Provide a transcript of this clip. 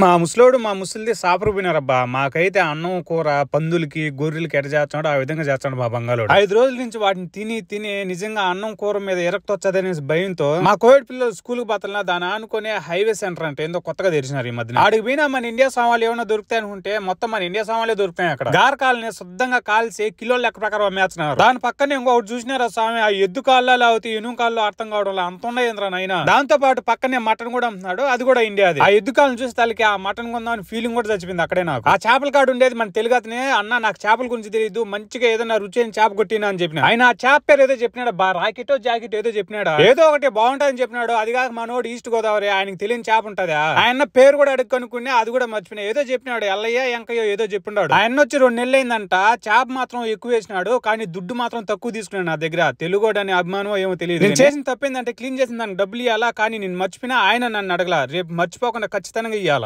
మా ముసలోడు మా ముసలిది సాపరుపోయినారబ్బా. మాకైతే అన్నం కూర పందులకి గొర్రెలకి ఎట చేస్తాడు ఆ విధంగా చేస్తాడు మా బంగాళోడు. 5 రోజుల నుంచి వాటిని తిని నిజంగా అన్నం కూర మీద ఎరక్తొచ్చదనే భయంతో మా కోవిడ్ పిల్లలు స్కూల్ కి బతలినా దాని ఆనుకునే హైవే సెంటర్ అంటే ఏందో కొత్తగా తెరిచినారు ఈ మధ్యన. ఆడికి పోయినా మన ఇండియా సామాన్లు ఏమైనా దొరుకుతాయి అనుకుంటే మొత్తం మన ఇండియా సామాన్లే దొరుకుతాయి. అక్కడ గారకాలని శుద్ధంగా కాల్చి కిలోల లెక్క ప్రకారం అమ్మేస్తున్నారు. దాని పక్కనే ఇంకొకటి చూసినారా స్వామి, ఆ ఎద్దు కాళ్ళ లేకపోతే ఎనుగు కాళ్ళు అర్థం కావడం అంత ఉన్నాయింద్రా నైనా. దాంతో పాటు పక్కనే మటన్ కూడా అమ్ముతున్నాడు, అది కూడా ఇండియాది. ఆ ఎద్దు కాళ్ళని చూసి తలకి ఆ మటన్ కొందామని ఫీలింగ్ కూడా చచ్చిపోయింది అక్కడే నాకు. ఆ చేపల కాడు ఉండేది మన తెలుగు అతనే, అన్న నాకు చేపల గురించి తెలియదు, మంచిగా ఏదైనా రుచి అయిన చేప కొట్టినా అని చెప్పిన. ఆయన ఆ చేప పేరు ఏదో చెప్పినాడు, రాకెటో జాకెట్ ఏదో చెప్పినాడు, ఏదో ఒకటి బాగుంటుందని చెప్పినాడు. అది కాక మనోడు ఈస్ట్ గోదావరి, ఆయనకి తెలియని చేప ఉంటదా, ఆయన పేరు కూడా అడుగు కనుక్కునే అది కూడా మర్చిపోయినా. ఏదో చెప్పినాడు, ఎల్లయ్య ఎంకయ్యో ఏదో చెప్పినాడు. ఆయన వచ్చి 2 నెలలు అయిందంట. చేప మాత్రం ఎక్కువ వేసినాడు కానీ దుడ్డు మాత్రం తక్కువ తీసుకున్నాడు నా దగ్గర. తెలుగోడు అనే అభిమానం ఏమో తెలియదు. నేను చేసిన తప్పిందంటే క్లీన్ చేసిన దానికి డబ్బులు ఇవ్వాలా, కానీ నేను మర్చిపోయినా ఆయన నన్ను అడగల. రేపు మర్చిపోకుండా ఖచ్చితంగా ఇవ్వాలా.